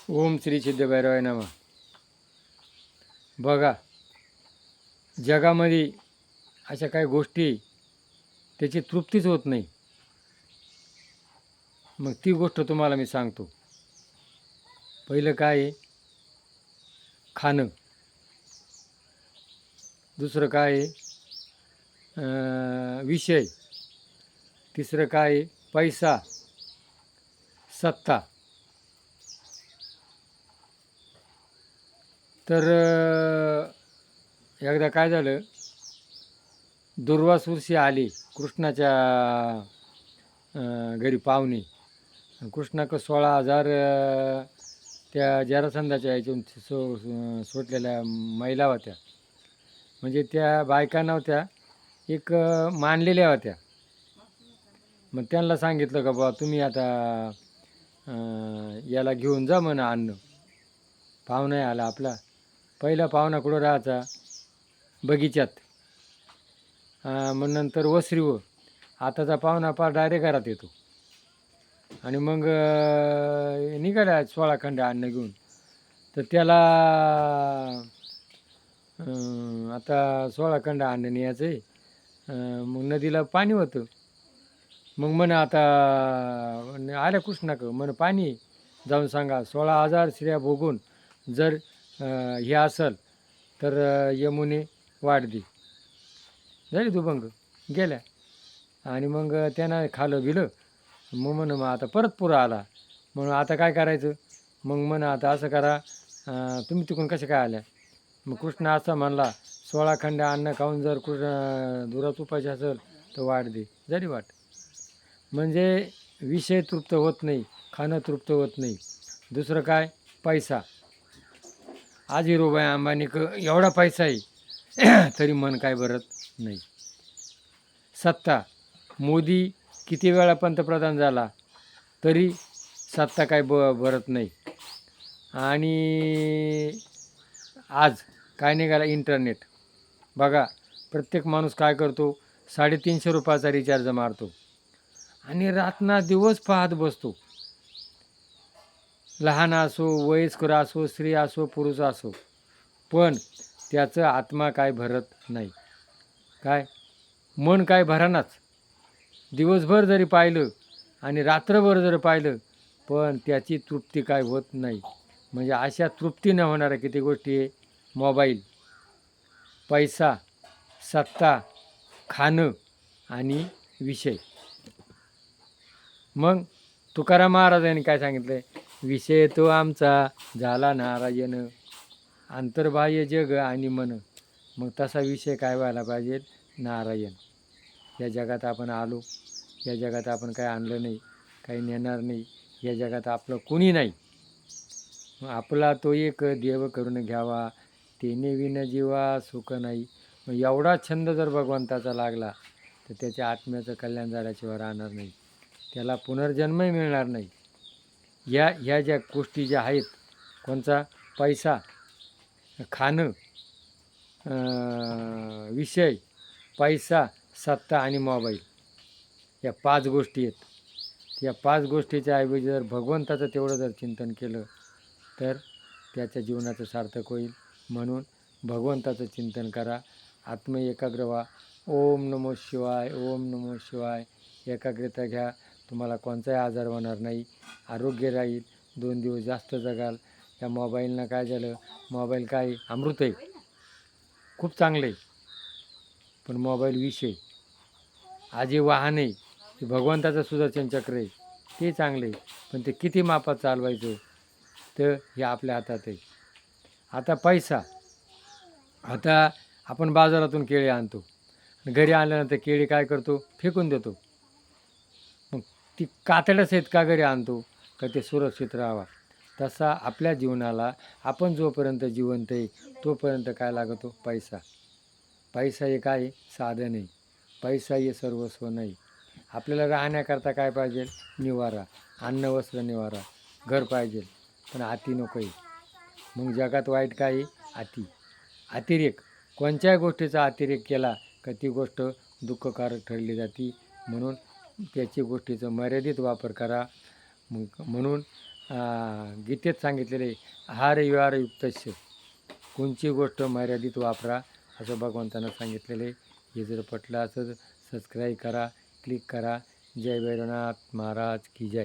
ओम श्री सिद्धभैरवाय नमः. बघा, जगामध्ये अशा काही गोष्टी त्याची तृप्तीच होत नाही. मग ती गोष्ट तुम्हाला मी सांगतो. पहिलं काय आहे? खाणं. दुसरं काय आहे? विषय. तिसरं काय आहे? पैसा, सत्ता. तर एकदा काय झालं, दुर्वासुर्षी आले कृष्णाच्या घरी पाहुणे. कृष्णाक 16,000 त्या जरासंधाच्या याच्यातून सोडलेल्या महिला होत्या. म्हणजे त्या बायका नव्हत्या, एक मानलेल्या होत्या. मग त्यांना सांगितलं का बा तुम्ही आता याला घेऊन जा म्हणा अन्न. पाहुणा आला आपला. पहिला पाहुणा कुठं राहायचा? बगीच्यात. मग नंतर वसरीवर. आताचा पाहुणा पार डायरेक्ट घरात येतो. आणि मग निघाल्या 16 खंड अन्न घेऊन. तर त्याला आता 16 खंड अन्न न्यायचं आहे. मग नदीला पाणी होतं. मग म्हणे आता आल्या कृष्णाक म्हणे पाणी जाऊन सांगा 16,000 स्त्रिया भोगून जर हे असेल तर यमुने वाढ दे. झाली दुभंग गेल्या. आणि मग त्यानं खालं बिलं. मग म्हण मग आता परत पुरा आला. म्हणून आता काय करायचं? मग म्हण आता असं करा, तुम्ही तिकडून कसे काय आल्या? मग कृष्ण असं म्हणला, 16 खंड अन्न खाऊन जर दुराच उपाशी असेल तर वाढ दे. झाली वाट. म्हणजे विषय तृप्त होत नाही, खाणं तृप्त होत नाही. दुसरं काय? पैसा. आज हिरोबाई अंबानीक एवढा पैसा आहे तरी मन काय भरत नाही. सत्ता. मोदी किती वेळा पंतप्रधान झाला तरी सत्ता काय भरत नाही. आणि आज काय निघाला? इंटरनेट. बघा, प्रत्येक माणूस काय करतो? 350 रुपयाचा रिचार्ज मारतो आणि रातना दिवस पाहत बसतो. लहान असो, वयस्कर असो, स्त्री असो, पुरुष असो, पण त्याचं आत्मा काय भरत नाही. काय? मन काय भरानाच. दिवसभर जरी पाहिलं आणि रात्रभर जरी पाहिलं पण त्याची तृप्ती काय होत नाही. म्हणजे अशा तृप्ती न होणाऱ्या किती गोष्टी आहे? मोबाईल, पैसा, सत्ता, खाणं आणि विषय. मग तुकाराम महाराजांनी काय सांगितलं? विषय तो आमचा झाला नारायण, अंतर्बाह्य जग आणि मन. मग तसा विषय काय व्हायला पाहिजे? नारायण. या जगात आपण आलो, या जगात आपण काय आणलं नाही, काही नेणार नाही. या जगात आपलं कोणी नाही. आपला तो एक देव करून घ्यावा, तेने विन जीवा सुख नाही. मग एवढा छंद जर भगवंताचा लागला तर त्याच्या आत्म्याचं कल्याण झाल्याशिवाय राहणार नाही. त्याला पुनर्जन्मही मिळणार नाही. ह्या ज्या गोष्टी ज्या आहेत, कोणचा? पैसा, खाणं, विषय, पैसा, सत्ता आणि मोबाईल. या 5 गोष्टी आहेत. या 5 गोष्टीच्या ऐवजी जर भगवंताचं तेवढं जर चिंतन केलं तर त्याच्या जीवनाचं सार्थक होईल. म्हणून भगवंताचं चिंतन करा, आत्म एकाग्र व्हा. ओम नमो शिवाय, ओम नमो शिवाय. एकाग्रता घ्या, तुम्हाला कोणताही आजार होणार नाही, आरोग्य राहील, 2 दिवस जास्त जगाल. या मोबाईलनं काय झालं? मोबाईल काय? अमृत आहे, खूप चांगलं आहे. पण मोबाईल विष आहे. आज हे वाहन आहे, ते भगवंताचं सुदर्शन चक्र आहे, ते चांगले. पण ते किती मापात चालवायचं तर हे आपल्या हातात आहे. आता पैसा. आता आपण बाजारातून केळी आणतो, घरी आणल्यानंतर केळी काय करतो? फेकून देतो. मग ती कातडच आहेत का घरी आणतो का ते सुरक्षित राहावा? तसा आपल्या जीवनाला आपण जोपर्यंत जिवंत आहे तोपर्यंत काय लागतो? पैसा. पैसा हे काय? साधन आहे. पैसा हे सर्वस्व नाही. आपल्याला राहण्याकरता काय पाहिजे? निवारा, अन्न, वस्त्र, निवारा, घर पाहिजे. पण अति नको आहे. मग जगात वाईट काय? अति, अतिरेक. कोणत्याही गोष्टीचा अतिरेक केला का ती गोष्ट दुःखकारक ठरली जाते. म्हणून त्याची गोष्टीचा मर्यादित वापर करा. म्हणून गीतेत सांगितलेलं आहे, आहार विहार युक्तस्य, कोणची गोष्ट मर्यादित वापरा असं भगवंतानं सांगितलेलं आहे. हे जर पटलं असं सबस्क्राईब करा, क्लिक करा. जय भैरवनाथ महाराज की जय.